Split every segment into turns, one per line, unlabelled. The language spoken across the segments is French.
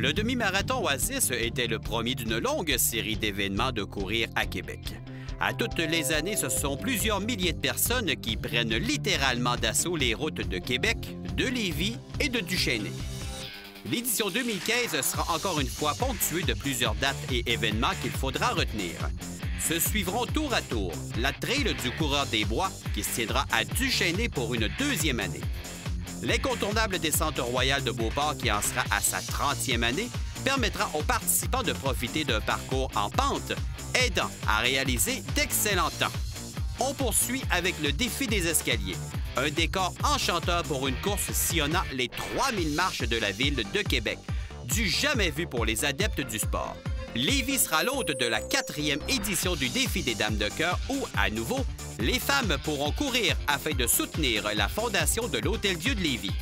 Le demi-marathon Oasis était le premier d'une longue série d'événements de courir à Québec. À toutes les années, ce sont plusieurs milliers de personnes qui prennent littéralement d'assaut les routes de Québec, de Lévis et de Duchesnay. L'édition 2015 sera encore une fois ponctuée de plusieurs dates et événements qu'il faudra retenir. Se suivront tour à tour la Trail du coureur des bois qui se tiendra à Duchesnay pour une deuxième année. L'incontournable descente royale de Beauport qui en sera à sa 30e année permettra aux participants de profiter d'un parcours en pente, aidant à réaliser d'excellents temps. On poursuit avec le défi des escaliers, un décor enchanteur pour une course sillonnant les 3000 marches de la ville de Québec, du jamais vu pour les adeptes du sport. Lévis sera l'hôte de la 4e édition du défi des Dames de cœur où, à nouveau, les femmes pourront courir afin de soutenir la fondation de l'Hôtel-Dieu de Lévis.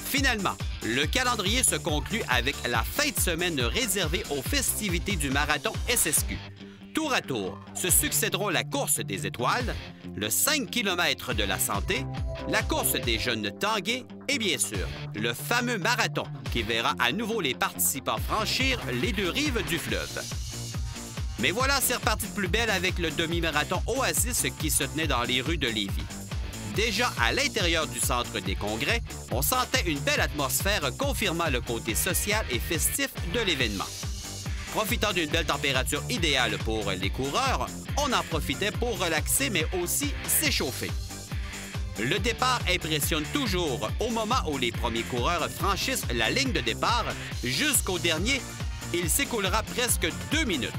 Finalement, le calendrier se conclut avec la fin de semaine réservée aux festivités du marathon SSQ. Tour à tour, se succéderont la course des étoiles, le 5 km de la santé, la course des jeunes tangués et bien sûr, le fameux marathon qui verra à nouveau les participants franchir les deux rives du fleuve. Mais voilà, c'est reparti de plus belle avec le demi-marathon Oasis qui se tenait dans les rues de Lévis. Déjà à l'intérieur du centre des congrès, on sentait une belle atmosphère confirmant le côté social et festif de l'événement. Profitant d'une belle température idéale pour les coureurs, on en profitait pour relaxer mais aussi s'échauffer. Le départ impressionne toujours au moment où les premiers coureurs franchissent la ligne de départ. Jusqu'au dernier, il s'écoulera presque 2 minutes.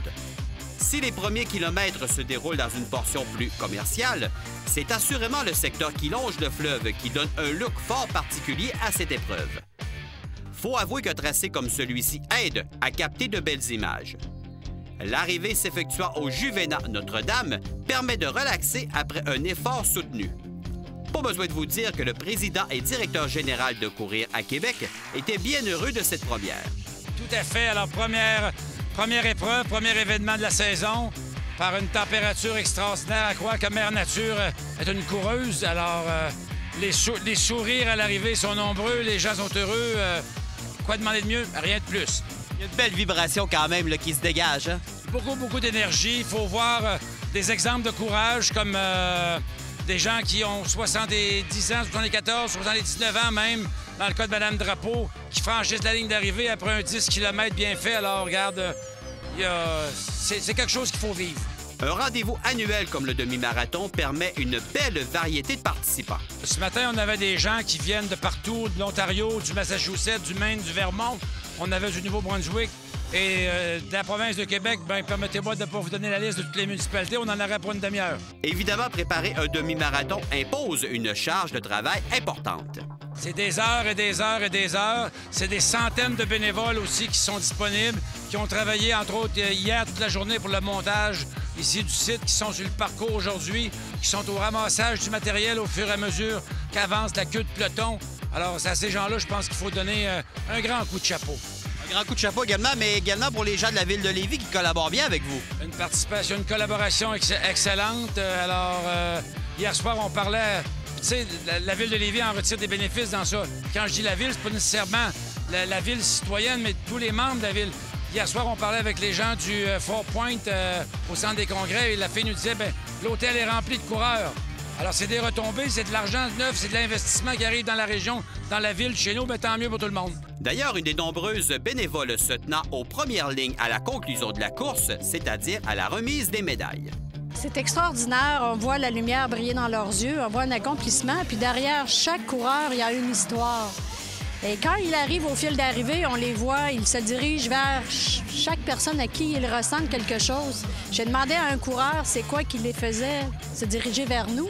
Si les premiers kilomètres se déroulent dans une portion plus commerciale, c'est assurément le secteur qui longe le fleuve qui donne un look fort particulier à cette épreuve. Faut avouer qu'un tracé comme celui-ci aide à capter de belles images. L'arrivée s'effectuant au Juvénat Notre-Dame permet de relaxer après un effort soutenu. Pas besoin de vous dire que le président et directeur général de Courir à Québec était bien heureux de cette première.
Tout à fait. Alors, première épreuve, premier événement de la saison, par une température extraordinaire, à croire que Mère Nature est une coureuse. Alors, les sourires à l'arrivée sont nombreux, les gens sont heureux. Quoi demander de mieux? Rien de plus.
Il y a de belles vibrations quand même là, qui se dégagent. Hein?
Beaucoup d'énergie. Il faut voir des exemples de courage comme des gens qui ont 70 ans, 74, 79 ans même, dans le cas de Mme Drapeau, qui franchissent la ligne d'arrivée après un 10 km bien fait. Alors, regarde, c'est quelque chose qu'il faut vivre.
Un rendez-vous annuel comme le demi-marathon permet une belle variété de participants.
Ce matin, on avait des gens qui viennent de partout, de l'Ontario, du Massachusetts, du Maine, du Vermont. On avait du Nouveau-Brunswick. Et de la province de Québec, bien, permettez-moi de ne pas vous donner la liste de toutes les municipalités. On en aurait pour une demi-heure.
Évidemment, préparer un demi-marathon impose une charge de travail importante.
C'est des heures et des heures et des heures. C'est des centaines de bénévoles aussi qui sont disponibles, qui ont travaillé, entre autres, hier toute la journée pour le montage ici du site, qui sont sur le parcours aujourd'hui, qui sont au ramassage du matériel au fur et à mesure qu'avance la queue de peloton. Alors, c'est à ces gens-là, je pense qu'il faut donner un grand coup de chapeau.
Un grand coup de chapeau également, mais également pour les gens de la ville de Lévis qui collaborent bien avec vous.
Une participation, une collaboration excellente. Alors, hier soir, on parlait... Tu sais, la ville de Lévis en retire des bénéfices dans ça. Quand je dis la ville, c'est pas nécessairement la ville citoyenne, mais tous les membres de la ville. Hier soir, on parlait avec les gens du Fort Point au centre des congrès et la fille nous disait, bien, l'hôtel est rempli de coureurs. Alors, c'est des retombées, c'est de l'argent neuf, c'est de l'investissement qui arrive dans la région, dans la ville, chez nous, mais tant mieux pour tout le monde.
D'ailleurs, une des nombreuses bénévoles se tenant aux premières lignes à la conclusion de la course, c'est-à-dire à la remise des médailles.
C'est extraordinaire. On voit la lumière briller dans leurs yeux, on voit un accomplissement. Puis derrière chaque coureur, il y a une histoire. Et quand il arrive au fil d'arrivée, on les voit, ils se dirigent vers chaque personne à qui ils ressentent quelque chose. J'ai demandé à un coureur c'est quoi qui les faisait se diriger vers nous.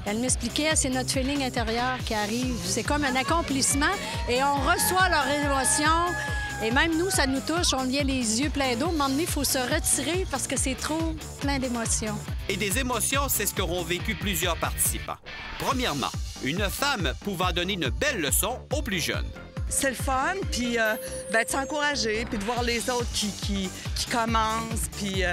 Elle m'expliquait, c'est notre feeling intérieur qui arrive. C'est comme un accomplissement et on reçoit leur émotion. Et même nous, ça nous touche, on y a les yeux pleins d'eau. À un moment donné, il faut se retirer parce que c'est trop plein d'émotions. Et
des émotions, c'est ce qu'auront vécu plusieurs participants. Premièrement, une femme pouvant donner une belle leçon aux plus jeunes.
C'est le fun, puis de s'encourager, puis de voir les autres qui commencent, puis...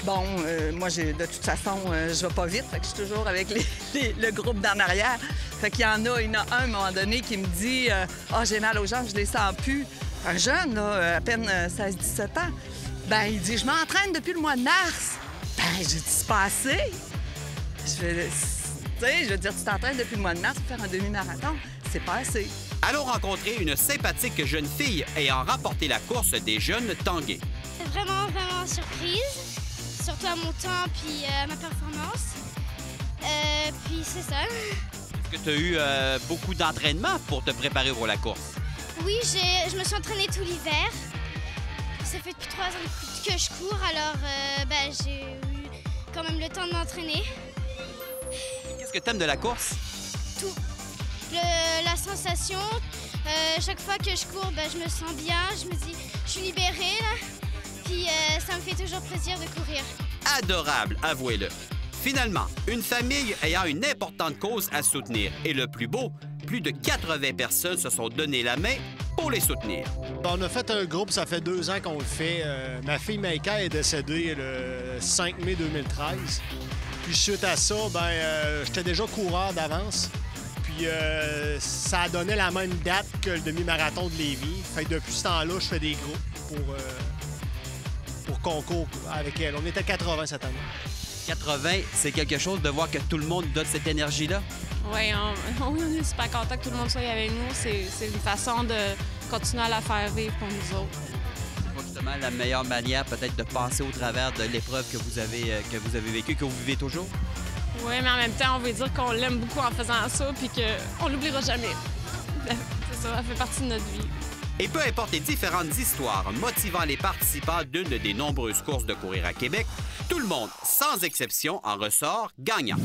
moi, de toute façon, je vais pas vite, fait que je suis toujours avec le groupe d'en arrière. Fait qu'il y en a un à un moment donné qui me dit « Ah, j'ai mal aux jambes, je les sens plus. » un jeune, là, à peine 16-17 ans. Ben, il dit, je m'entraîne depuis le mois de mars. Ben, j'ai dit, c'est pas assez. Je veux dire, tu t'entraînes depuis le mois de mars pour faire un demi-marathon. C'est pas assez.
Allons rencontrer une sympathique jeune fille ayant remporté la course des jeunes Tanguay.
Vraiment, vraiment surprise. Surtout à mon temps puis à ma performance. Puis c'est ça.
Est-ce que tu as eu beaucoup d'entraînement pour te préparer pour la course?
Oui, je me suis entraînée tout l'hiver. Ça fait depuis 3 ans que je cours, alors j'ai eu quand même le temps de m'entraîner.
Qu'est-ce que tu aimes de la course?
Tout. La sensation. Chaque fois que je cours, je me sens bien. Je me dis, je suis libérée, là. Puis ça me fait toujours plaisir de courir.
Adorable, avouez-le. Finalement, une famille ayant une importante cause à soutenir. Et le plus beau, plus de 80 personnes se sont donné la main pour les soutenir.
On a fait un groupe, ça fait 2 ans qu'on le fait. Ma fille Maïka est décédée le 5 mai 2013. Puis suite à ça, j'étais déjà coureur d'avance. Puis ça a donné la même date que le demi-marathon de Lévis. Fait que depuis ce temps-là, je fais des groupes pour concours avec elle. On était 80 cette année.
80, c'est quelque chose de voir que tout le monde donne cette énergie-là?
Oui, on est super content que tout le monde soit avec nous. C'est une façon de continuer à la faire vivre pour nous autres.
C'est pas justement la meilleure manière peut-être de passer au travers de l'épreuve que vous avez vécue, que vous vivez toujours?
Oui, mais en même temps, on veut dire qu'on l'aime beaucoup en faisant ça puis qu'on l'oubliera jamais. C'est ça, ça fait partie de notre vie.
Et peu importe les différentes histoires motivant les participants d'une des nombreuses courses de courir à Québec, tout le monde, sans exception, en ressort gagnant.